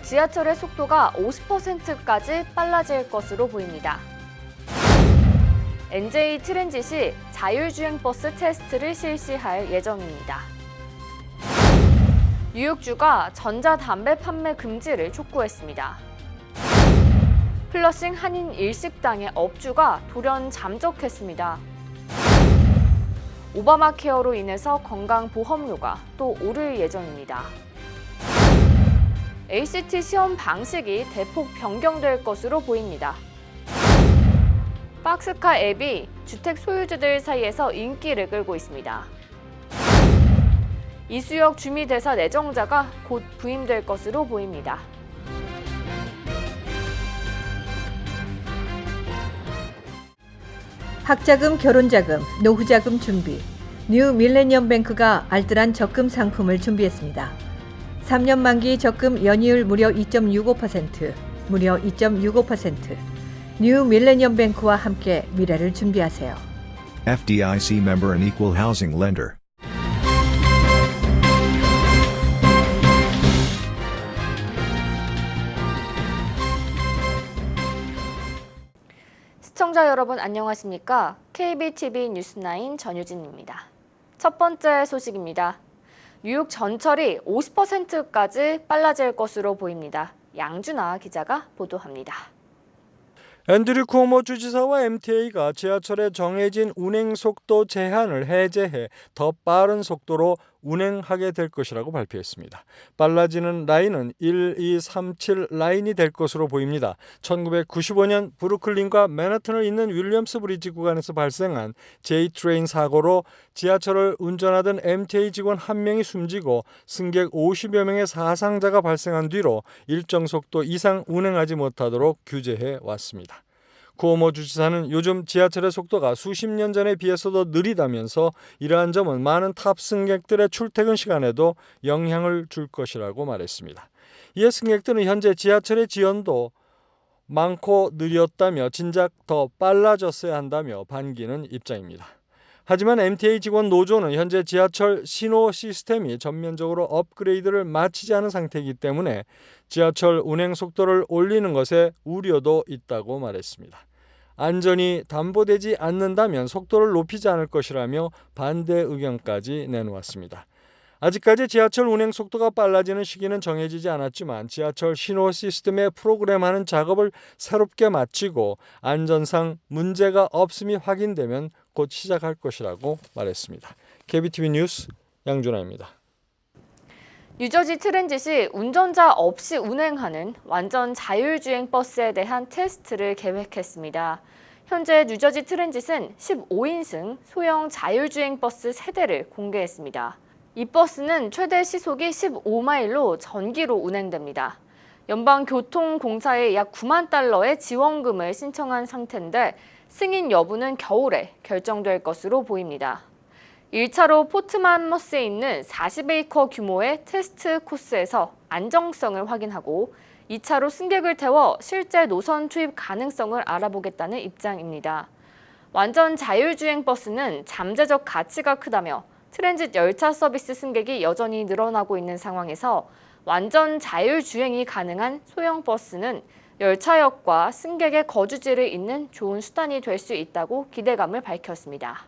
지하철의 속도가 50%까지 빨라질 것으로 보입니다. NJ 트랜짓이 자율주행 버스 테스트를 실시할 예정입니다. 뉴욕주가 전자담배 판매 금지를 촉구했습니다. 플러싱 한인 일식당의 업주가 돌연 잠적했습니다. 오바마 케어로 인해서 건강보험료가 또 오를 예정입니다. ACT 시험 방식이 대폭 변경될 것으로 보입니다. 박스카 앱이 주택 소유주들 사이에서 인기를 끌고 있습니다. 이수혁 주미대사 내정자가 곧 부임될 것으로 보입니다. 학자금, 결혼자금, 노후자금 준비. 뉴 밀레니엄 뱅크가 알뜰한 적금 상품을 준비했습니다. 3년 만기 적금 연이율 무려 2.65%, 무려 2.65%. 뉴 밀레니엄 뱅크와 함께 미래를 준비하세요. FDIC member and equal housing lender. 시청자 여러분 안녕하십니까? KBTV 뉴스9 전유진입니다. 첫 번째 소식입니다. 뉴욕 전철이 50%까지 빨라질 것으로 보입니다. 양준아 기자가 보도합니다. 앤드류 쿠오모 주지사와 MTA가 지하철의 정해진 운행 속도 제한을 해제해 더 빠른 속도로 운행하게 될 것이라고 발표했습니다. 빨라지는 라인은 1237 라인이 될 것으로 보입니다. 1995년 브루클린과 맨하튼을 잇는 윌리엄스 브리지 구간에서 발생한 J-트레인 사고로 지하철을 운전하던 MTA 직원 1명이 숨지고 승객 50여 명의 사상자가 발생한 뒤로 일정 속도 이상 운행하지 못하도록 규제해 왔습니다. 쿠오모 주지사는 요즘 지하철의 속도가 수십 년 전에 비해서도 느리다면서 이러한 점은 많은 탑승객들의 출퇴근 시간에도 영향을 줄 것이라고 말했습니다. 이에 승객들은 현재 지하철의 지연도 많고 느렸다며 진작 더 빨라졌어야 한다며 반기는 입장입니다. 하지만 MTA 직원 노조는 현재 지하철 신호 시스템이 전면적으로 업그레이드를 마치지 않은 상태이기 때문에 지하철 운행 속도를 올리는 것에 우려도 있다고 말했습니다. 안전이 담보되지 않는다면 속도를 높이지 않을 것이라며 반대 의견까지 내놓았습니다. 아직까지 지하철 운행 속도가 빨라지는 시기는 정해지지 않았지만 지하철 신호 시스템의 프로그램하는 작업을 새롭게 마치고 안전상 문제가 없음이 확인되면 곧 시작할 것이라고 말했습니다. KBTV 뉴스 양준하입니다. 뉴저지 트랜짓이 운전자 없이 운행하는 완전 자율주행 버스에 대한 테스트를 계획했습니다. 현재 뉴저지 트랜짓은 15인승 소형 자율주행 버스 3대를 공개했습니다. 이 버스는 최대 시속이 15마일로 전기로 운행됩니다. 연방교통공사에 약 9만 달러의 지원금을 신청한 상태인데 승인 여부는 겨울에 결정될 것으로 보입니다. 1차로 포트만머스에 있는 40에이커 규모의 테스트 코스에서 안정성을 확인하고 2차로 승객을 태워 실제 노선 투입 가능성을 알아보겠다는 입장입니다. 완전 자율주행 버스는 잠재적 가치가 크다며 트랜짓 열차 서비스 승객이 여전히 늘어나고 있는 상황에서 완전 자율주행이 가능한 소형 버스는 열차역과 승객의 거주지를 잇는 좋은 수단이 될 수 있다고 기대감을 밝혔습니다.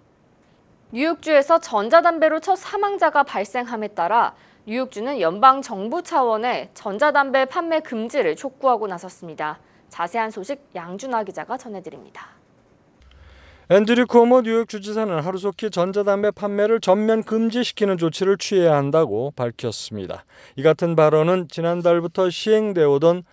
뉴욕주에서 전자담배로 첫 사망자가 발생함에 따라 뉴욕주는 연방정부 차원의 전자담배 판매 금지를 촉구하고 나섰습니다. 자세한 소식 양준아 기자가 전해드립니다. 앤드류 쿠오모 뉴욕 주지사는 하루속히 전자담배 판매를 전면 금지시키는 조치를 취해야 한다고 밝혔습니다. 이 같은 발언은 지난달부터 시행되어 오던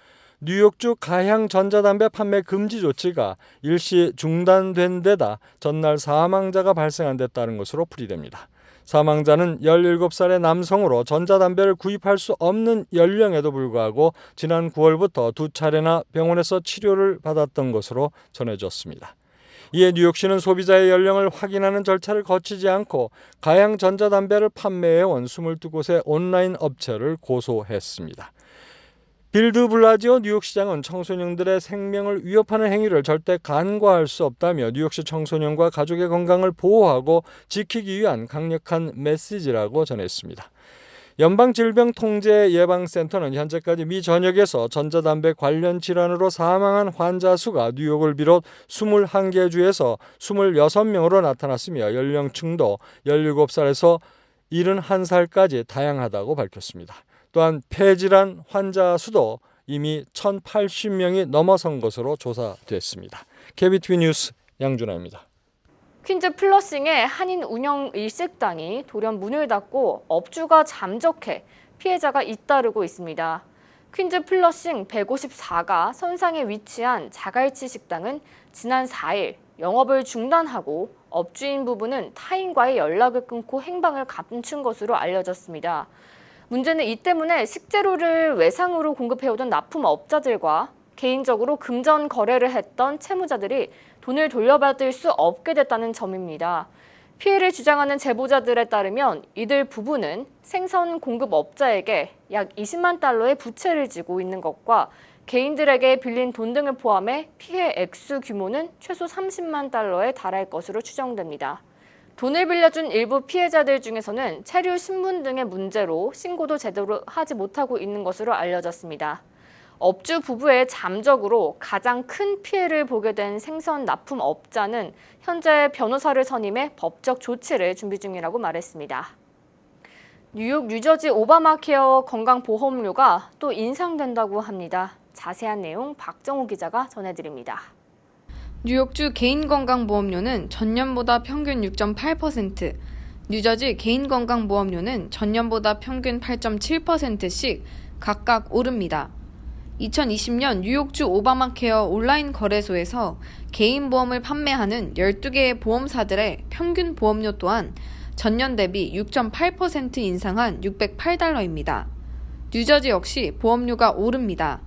뉴욕주 가향 전자담배 판매 금지 조치가 일시 중단된 데다 전날 사망자가 발생한 데 따른 것으로 풀이됩니다. 사망자는 17살의 남성으로 전자담배를 구입할 수 없는 연령에도 불구하고 지난 9월부터 2차례나 병원에서 치료를 받았던 것으로 전해졌습니다. 이에 뉴욕시는 소비자의 연령을 확인하는 절차를 거치지 않고 가향 전자담배를 판매해온 22곳의 온라인 업체를 고소했습니다. 빌드 블라지오 뉴욕시장은 청소년들의 생명을 위협하는 행위를 절대 간과할 수 없다며 뉴욕시 청소년과 가족의 건강을 보호하고 지키기 위한 강력한 메시지라고 전했습니다. 연방질병통제예방센터는 현재까지 미 전역에서 전자담배 관련 질환으로 사망한 환자 수가 뉴욕을 비롯 21개 주에서 26명으로 나타났으며 연령층도 17살에서 71살까지 다양하다고 밝혔습니다. 또한 폐질환 환자 수도 이미 1,080명이 넘어선 것으로 조사됐습니다. KBTV 뉴스 양준하입니다. 퀸즈 플러싱의 한인 운영 일식당이 돌연 문을 닫고 업주가 잠적해 피해자가 잇따르고 있습니다. 퀸즈 플러싱 154가 선상에 위치한 자갈치 식당은 지난 4일 영업을 중단하고 업주인 부부는 타인과의 연락을 끊고 행방을 감춘 것으로 알려졌습니다. 문제는 이 때문에 식재료를 외상으로 공급해오던 납품업자들과 개인적으로 금전 거래를 했던 채무자들이 돈을 돌려받을 수 없게 됐다는 점입니다. 피해를 주장하는 제보자들에 따르면 이들 부부는 생선 공급업자에게 약 20만 달러의 부채를 지고 있는 것과 개인들에게 빌린 돈 등을 포함해 피해 액수 규모는 최소 30만 달러에 달할 것으로 추정됩니다. 돈을 빌려준 일부 피해자들 중에서는 체류 신분 등의 문제로 신고도 제대로 하지 못하고 있는 것으로 알려졌습니다. 업주 부부의 잠적으로 가장 큰 피해를 보게 된 생선 납품업자는 현재 변호사를 선임해 법적 조치를 준비 중이라고 말했습니다. 뉴욕 뉴저지 오바마 케어 건강보험료가 또 인상된다고 합니다. 자세한 내용 박정우 기자가 전해드립니다. 뉴욕주 개인건강보험료는 전년보다 평균 6.8%, 뉴저지 개인건강보험료는 전년보다 평균 8.7%씩 각각 오릅니다. 2020년 뉴욕주 오바마케어 온라인 거래소에서 개인보험을 판매하는 12개의 보험사들의 평균 보험료 또한 전년 대비 6.8% 인상한 $608입니다. 뉴저지 역시 보험료가 오릅니다.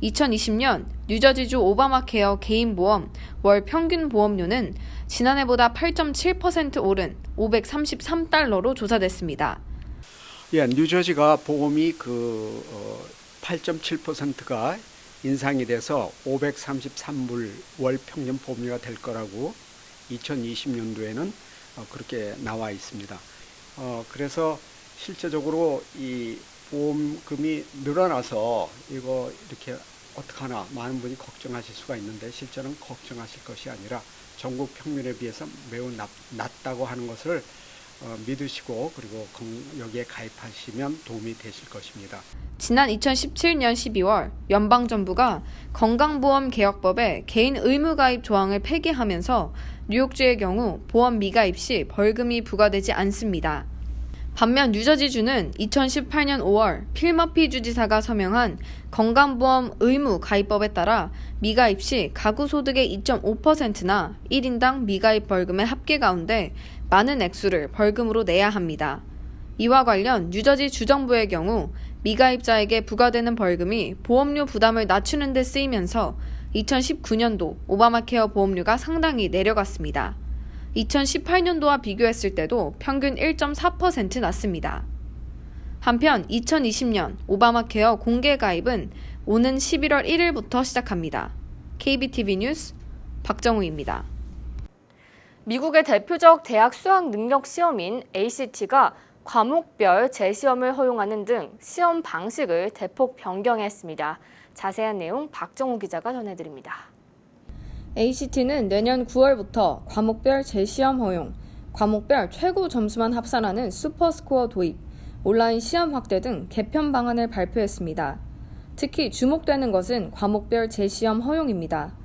2020년 뉴저지주 오바마케어 개인보험 월 평균 보험료는 지난해보다 8.7% 오른 $533로 조사됐습니다. 예, 뉴저지가 보험이 8.7%가 인상이 돼서 533불 월 평균 보험료가 될 거라고 2020년도에는 그렇게 나와 있습니다. 그래서 실제적으로 이 보험금이 늘어나서 이거 이렇게 어떡하나 많은 분이 걱정하실 수가 있는데 실제는 걱정하실 것이 아니라 전국 평균에 비해서 매우 낮다고 하는 것을 믿으시고 그리고 여기에 가입하시면 도움이 되실 것입니다. 지난 2017년 12월 연방정부가 건강보험개혁법에 개인 의무가입 조항을 폐기하면서 뉴욕주의 경우 보험 미가입 시 벌금이 부과되지 않습니다. 반면 뉴저지주는 2018년 5월 필머피 주지사가 서명한 건강보험 의무가입법에 따라 미가입 시 가구소득의 2.5%나 1인당 미가입 벌금의 합계 가운데 많은 액수를 벌금으로 내야 합니다. 이와 관련 뉴저지 주정부의 경우 미가입자에게 부과되는 벌금이 보험료 부담을 낮추는 데 쓰이면서 2019년도 오바마케어 보험료가 상당히 내려갔습니다. 2018년도와 비교했을 때도 평균 1.4% 낮습니다. 한편 2020년 오바마케어 공개 가입은 오는 11월 1일부터 시작합니다. KBTV 뉴스 박정우입니다. 미국의 대표적 대학 수학 능력 시험인 ACT가 과목별 재시험을 허용하는 등 시험 방식을 대폭 변경했습니다. 자세한 내용 박정우 기자가 전해드립니다. ACT는 내년 9월부터 과목별 재시험 허용, 과목별 최고 점수만 합산하는 슈퍼스코어 도입, 온라인 시험 확대 등 개편 방안을 발표했습니다. 특히 주목되는 것은 과목별 재시험 허용입니다.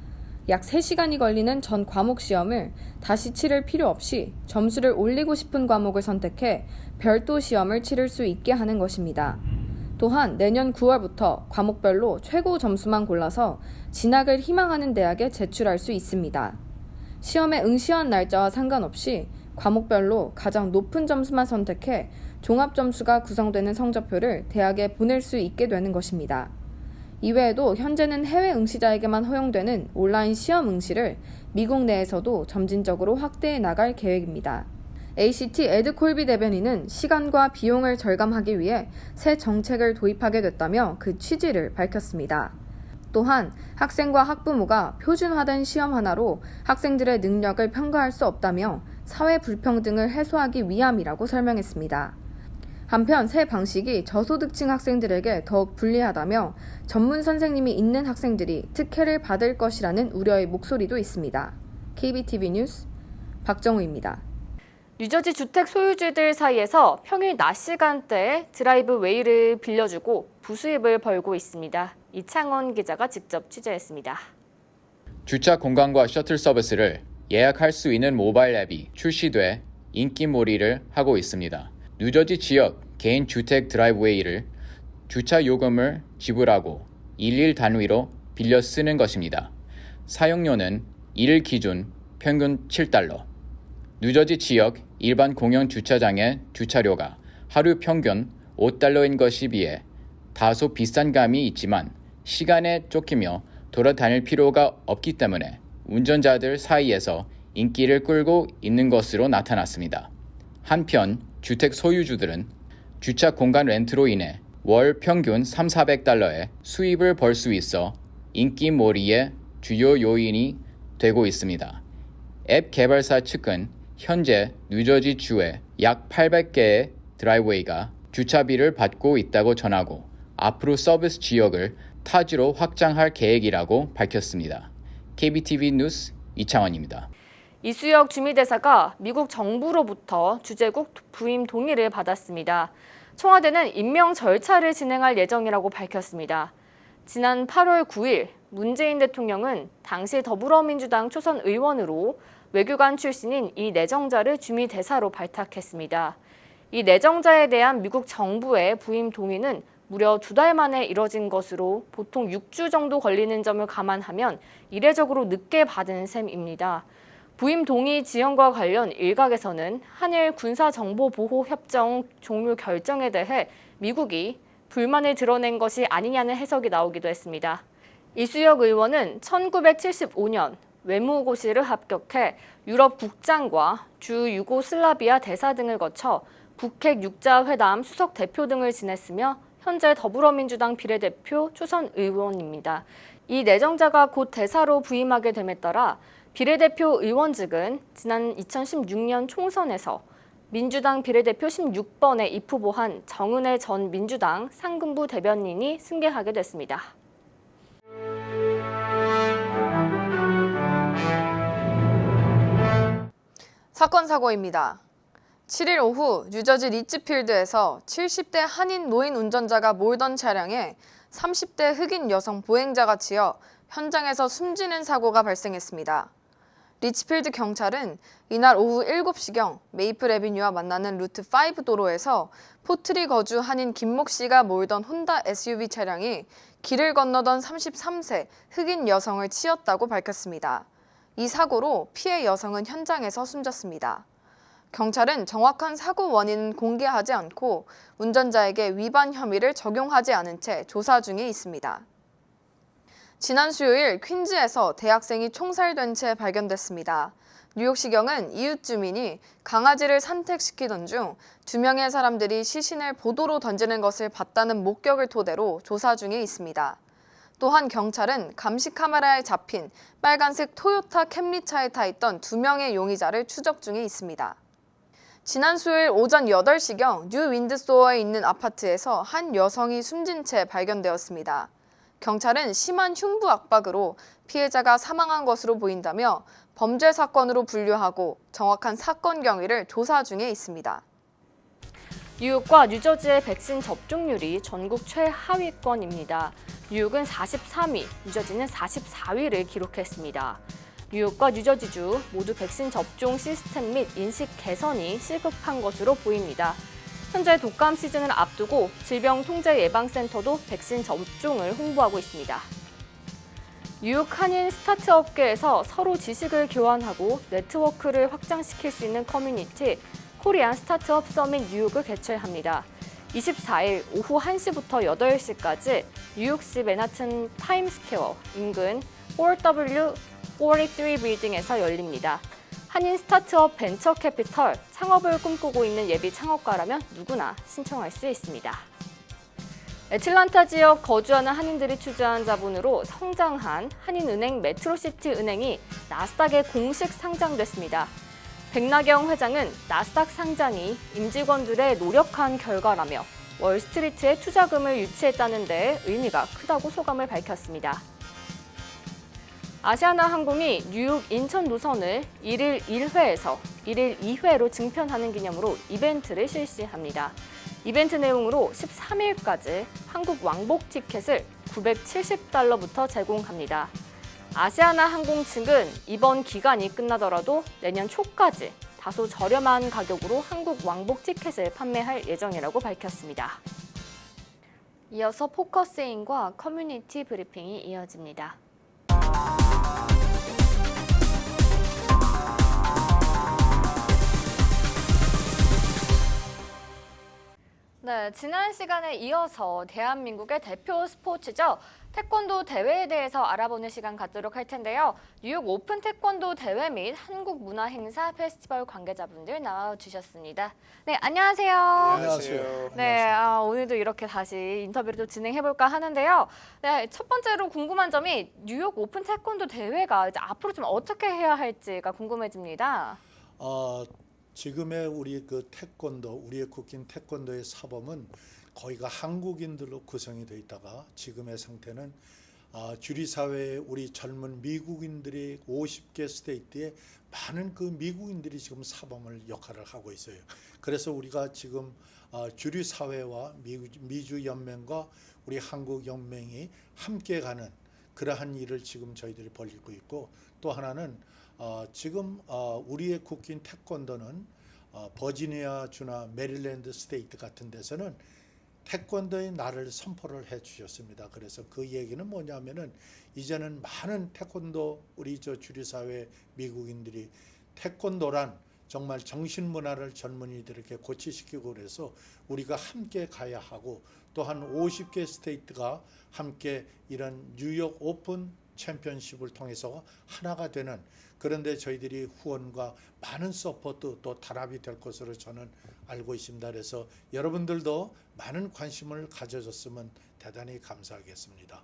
약 3시간이 걸리는 전 과목 시험을 다시 치를 필요 없이 점수를 올리고 싶은 과목을 선택해 별도 시험을 치를 수 있게 하는 것입니다. 또한 내년 9월부터 과목별로 최고 점수만 골라서 진학을 희망하는 대학에 제출할 수 있습니다. 시험에 응시한 날짜와 상관없이 과목별로 가장 높은 점수만 선택해 종합 점수가 구성되는 성적표를 대학에 보낼 수 있게 되는 것입니다. 이외에도 현재는 해외 응시자에게만 허용되는 온라인 시험 응시를 미국 내에서도 점진적으로 확대해 나갈 계획입니다. ACT 에드 콜비 대변인은 시간과 비용을 절감하기 위해 새 정책을 도입하게 됐다며 그 취지를 밝혔습니다. 또한 학생과 학부모가 표준화된 시험 하나로 학생들의 능력을 평가할 수 없다며 사회 불평등을 해소하기 위함이라고 설명했습니다. 한편 새 방식이 저소득층 학생들에게 더욱 불리하다며 전문 선생님이 있는 학생들이 특혜를 받을 것이라는 우려의 목소리도 있습니다. KBTV 뉴스 박정우입니다. 뉴저지 주택 소유주들 사이에서 평일 낮 시간대에 드라이브 웨이를 빌려주고 부수입을 벌고 있습니다. 이창원 기자가 직접 취재했습니다. 주차 공간과 셔틀 서비스를 예약할 수 있는 모바일 앱이 출시돼 인기몰이를 하고 있습니다. 뉴저지 지역 개인 주택 드라이브웨이를 주차 요금을 지불하고 일일 단위로 빌려 쓰는 것입니다. 사용료는 1일 기준 평균 $7. 뉴저지 지역 일반 공영 주차장의 주차료가 하루 평균 $5인 것에 비해 다소 비싼 감이 있지만 시간에 쫓기며 돌아다닐 필요가 없기 때문에 운전자들 사이에서 인기를 끌고 있는 것으로 나타났습니다. 한편 주택 소유주들은 주차 공간 렌트로 인해 월 평균 $300~400의 수입을 벌 수 있어 인기몰이의 주요 요인이 되고 있습니다. 앱 개발사 측은 현재 뉴저지 주에 약 800개의 드라이브웨이가 주차비를 받고 있다고 전하고 앞으로 서비스 지역을 타지로 확장할 계획이라고 밝혔습니다. KBTV 뉴스 이창원입니다. 이수혁 주미대사가 미국 정부로부터 주재국 부임 동의를 받았습니다. 청와대는 임명 절차를 진행할 예정이라고 밝혔습니다. 지난 8월 9일 문재인 대통령은 당시 더불어민주당 초선 의원으로 외교관 출신인 이 내정자를 주미대사로 발탁했습니다. 이 내정자에 대한 미국 정부의 부임 동의는 무려 2달 만에 이뤄진 것으로 보통 6주 정도 걸리는 점을 감안하면 이례적으로 늦게 받은 셈입니다. 부임 동의 지연과 관련 일각에서는 한일 군사정보보호협정 종료 결정에 대해 미국이 불만을 드러낸 것이 아니냐는 해석이 나오기도 했습니다. 이수혁 의원은 1975년 외무고시를 합격해 유럽 국장과 주 유고슬라비아 대사 등을 거쳐 북핵 육자회담 수석 대표 등을 지냈으며 현재 더불어민주당 비례대표 초선 의원입니다. 이 내정자가 곧 대사로 부임하게 됨에 따라 비례대표 의원직은 지난 2016년 총선에서 민주당 비례대표 16번에 입후보한 정은혜 전 민주당 상근부 대변인이 승계하게 됐습니다. 사건 사고입니다. 7일 오후 뉴저지 리치필드에서 70대 한인 노인 운전자가 몰던 차량에 30대 흑인 여성 보행자가 치여 현장에서 숨지는 사고가 발생했습니다. 리치필드 경찰은 이날 오후 7시경 메이플 애비뉴와 만나는 루트 5 도로에서 포트리 거주 한인 김목 씨가 몰던 혼다 SUV 차량이 길을 건너던 33세 흑인 여성을 치었다고 밝혔습니다. 이 사고로 피해 여성은 현장에서 숨졌습니다. 경찰은 정확한 사고 원인은 공개하지 않고 운전자에게 위반 혐의를 적용하지 않은 채 조사 중에 있습니다. 지난 수요일 퀸즈에서 대학생이 총살된 채 발견됐습니다. 뉴욕시경은 이웃 주민이 강아지를 산책시키던 중 2명의 사람들이 시신을 보도로 던지는 것을 봤다는 목격을 토대로 조사 중에 있습니다. 또한 경찰은 감시 카메라에 잡힌 빨간색 토요타 캠리차에 타 있던 2명의 용의자를 추적 중에 있습니다. 지난 수요일 오전 8시경 뉴 윈드소어에 있는 아파트에서 한 여성이 숨진 채 발견되었습니다. 경찰은 심한 흉부 압박으로 피해자가 사망한 것으로 보인다며 범죄 사건으로 분류하고 정확한 사건 경위를 조사 중에 있습니다. 뉴욕과 뉴저지의 백신 접종률이 전국 최하위권입니다. 뉴욕은 43위, 뉴저지는 44위를 기록했습니다. 뉴욕과 뉴저지주 모두 백신 접종 시스템 및 인식 개선이 시급한 것으로 보입니다. 현재 독감 시즌을 앞두고 질병통제예방센터도 백신 접종을 홍보하고 있습니다. 뉴욕 한인 스타트업계에서 서로 지식을 교환하고 네트워크를 확장시킬 수 있는 커뮤니티 코리안 스타트업 서밋 뉴욕을 개최합니다. 24일 오후 1시부터 8시까지 뉴욕시 맨하튼 타임스퀘어 인근 4W43 빌딩에서 열립니다. 한인 스타트업 벤처 캐피털, 창업을 꿈꾸고 있는 예비 창업가라면 누구나 신청할 수 있습니다. 애틀란타 지역 거주하는 한인들이 투자한 자본으로 성장한 한인은행 메트로시티 은행이 나스닥에 공식 상장됐습니다. 백나경 회장은 나스닥 상장이 임직원들의 노력한 결과라며 월스트리트에 투자금을 유치했다는 데 의미가 크다고 소감을 밝혔습니다. 아시아나항공이 뉴욕 인천 노선을 1일 1회에서 1일 2회로 증편하는 기념으로 이벤트를 실시합니다. 이벤트 내용으로 13일까지 한국 왕복 티켓을 $970부터 제공합니다. 아시아나항공 측은 이번 기간이 끝나더라도 내년 초까지 다소 저렴한 가격으로 한국 왕복 티켓을 판매할 예정이라고 밝혔습니다. 이어서 포커스인과 커뮤니티 브리핑이 이어집니다. 네, 지난 시간에 이어서 대한민국의 대표 스포츠죠. 태권도 대회에 대해서 알아보는 시간 갖도록 할 텐데요. 뉴욕 오픈 태권도 대회 및 한국 문화 행사 페스티벌 관계자분들 나와주셨습니다. 네, 안녕하세요. 안녕하세요. 네, 오늘도 이렇게 다시 인터뷰를 또 진행해볼까 하는데요. 네, 첫 번째로 궁금한 점이 뉴욕 오픈 태권도 대회가 이제 앞으로 좀 어떻게 해야 할지가 궁금해집니다. 지금의 우리 그 태권도, 우리의 국긴 태권도의 사범은 거의가 한국인들로 구성이 되어 있다가 지금의 상태는 주류사회에 우리 젊은 미국인들이 50개 스테이트에 많은 그 미국인들이 지금 사범을 역할을 하고 있어요. 그래서 우리가 지금 주류사회와 미주연맹과 우리 한국연맹이 함께 가는 그러한 일을 지금 저희들이 벌이고 있고, 또 하나는 지금 우리의 국긴 태권도는 버지니아 주나 메릴랜드 스테이트 같은 데서는 태권도의 날을 선포를 해 주셨습니다. 그래서 그 얘기는 뭐냐면은 이제는 많은 태권도 우리 주류사회 미국인들이 태권도란 정말 정신문화를 젊은이들에게 고취시키고 그래서 우리가 함께 가야 하고, 또한 50개 스테이트가 함께 이런 뉴욕 오픈 챔피언십을 통해서 하나가 되는, 그런데 저희들이 후원과 많은 서포트 또 단합이 될 것으로 저는 알고 있습니다. 그래서 여러분들도 많은 관심을 가져줬으면 대단히 감사하겠습니다.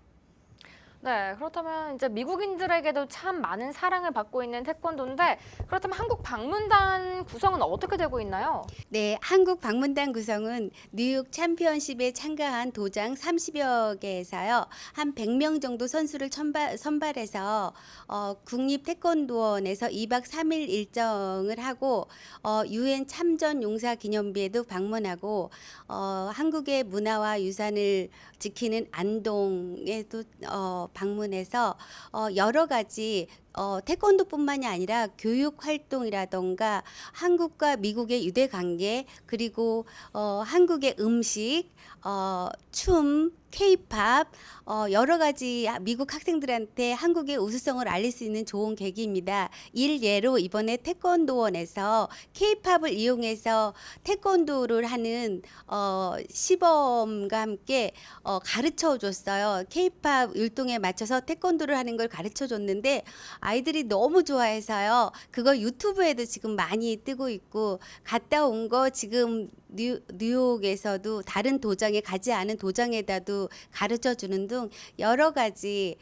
네, 그렇다면 이제 미국인들에게도 참 많은 사랑을 받고 있는 태권도인데, 그렇다면 한국 방문단 구성은 어떻게 되고 있나요? 네, 한국 방문단 구성은 뉴욕 챔피언십에 참가한 도장 30여 개에서요, 한 100명 정도 선수를 선발해서 국립태권도원에서 2박 3일 일정을 하고 UN 참전 용사 기념비에도 방문하고 한국의 문화와 유산을 지키는 안동에도 방문해서 여러 가지 태권도뿐만이 아니라 교육 활동이라던가 한국과 미국의 유대 관계, 그리고 한국의 음식, 춤, K-팝, 여러 가지 미국 학생들한테 한국의 우수성을 알릴 수 있는 좋은 계기입니다. 일예로 이번에 태권도원에서 K-팝을 이용해서 태권도를 하는 시범과 함께 가르쳐 줬어요. K-팝 율동에 맞춰서 태권도를 하는 걸 가르쳐 줬는데 아이들이 너무 좋아해서요. 그거 유튜브에도 지금 많이 뜨고 있고, 갔다 온 거 지금 뉴욕에서도 다른 도장에 가지 않은 도장에다도 가르쳐 주는 등 여러 가지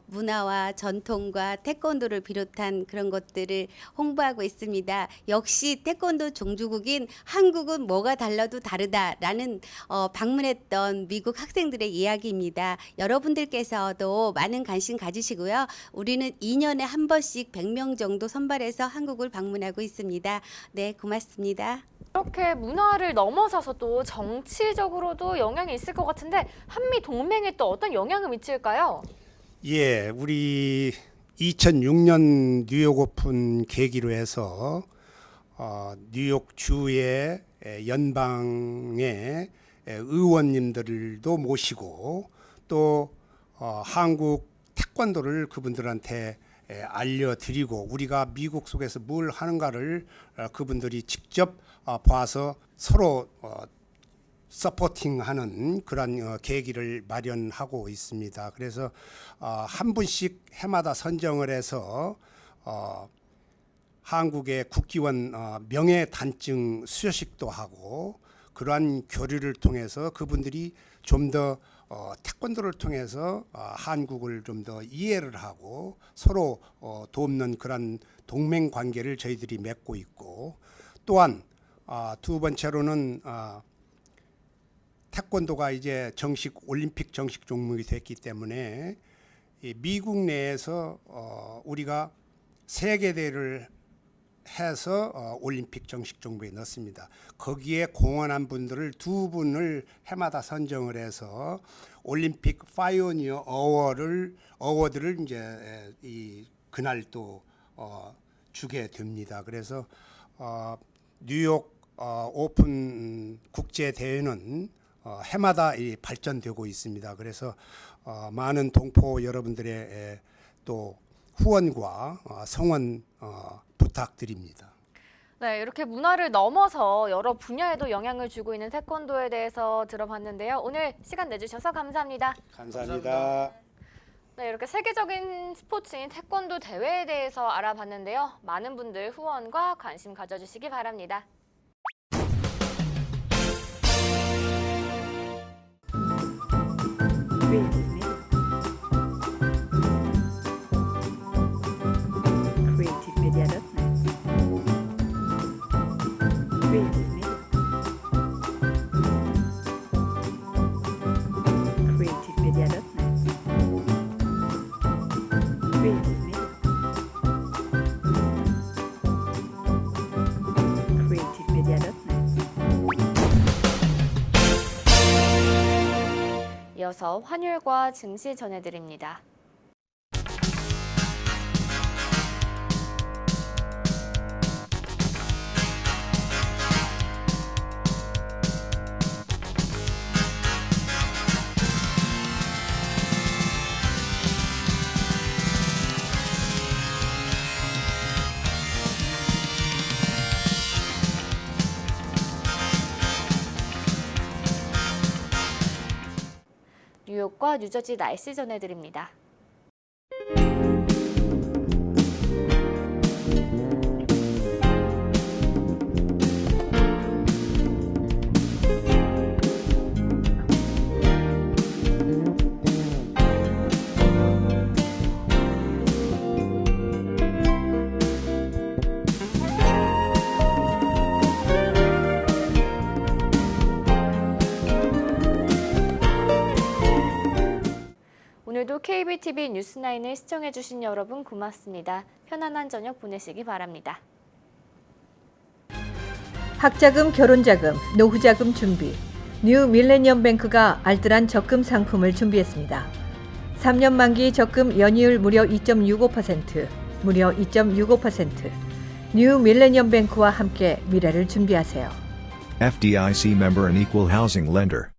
문화와 전통과 태권도를 비롯한 그런 것들을 홍보하고 있습니다. 역시 태권도 종주국인 한국은 뭐가 달라도 다르다라는 방문했던 미국 학생들의 이야기입니다. 여러분들께서도 많은 관심 가지시고요. 우리는 2년에 한 번씩 100명 정도 선발해서 한국을 방문하고 있습니다. 네, 고맙습니다. 이렇게 문화를 넘어서서 또 정치적으로도 영향이 있을 것 같은데, 한미 동맹에 또 어떤 영향을 미칠까요? 예, 우리 2006년 뉴욕 오픈 계기로 해서 뉴욕 주의 연방의 의원님들도 모시고 또 한국 태권도를 그분들한테 알려드리고, 우리가 미국 속에서 뭘 하는가를 그분들이 직접 봐서 서로 서포팅하는 그런 계기를 마련하고 있습니다. 그래서 한 분씩 해마다 선정을 해서 한국의 국기원 명예 단증 수여식도 하고, 그러한 교류를 통해서 그분들이 좀 더 태권도를 통해서 한국을 좀 더 이해를 하고 서로 돕는 그런 동맹 관계를 저희들이 맺고 있고, 또한 두 번째로는 태권도가 이제 올림픽 정식 종목이 됐기 때문에 이 미국 내에서 우리가 세계대회를 해서 올림픽 정식 종목에 넣습니다. 거기에 공헌한 분들을 두 분을 해마다 선정을 해서 올림픽 파이오니어 어워드를 이제 이 그날 또 주게 됩니다. 그래서 뉴욕 오픈 국제 대회는 해마다 발전되고 있습니다. 그래서 많은 동포 여러분들의 또 후원과 성원 부탁드립니다. 네, 이렇게 문화를 넘어서 여러 분야에도 영향을 주고 있는 태권도에 대해서 들어봤는데요. 오늘 시간 내주셔서 감사합니다. 감사합니다. 네, 이렇게 세계적인 스포츠인 태권도 대회에 대해서 알아봤는데요. 많은 분들 후원과 관심 가져주시기 바랍니다. 이어서 환율과 증시 전해드립니다. 뉴욕과 뉴저지 날씨 전해드립니다. 오늘도 KBTV 뉴스9을 시청해주신 여러분 고맙습니다. 편안한 저녁 보내시기 바랍니다. 학자금, 결혼자금, 노후자금 준비. 뉴 밀레니엄 뱅크가 알뜰한 적금 상품을 준비했습니다. 3년 만기 적금 연이율 무려 2.65%, 무려 2.65%. 뉴 밀레니엄 뱅크와 함께 미래를 준비하세요. FDIC member and equal housing lender.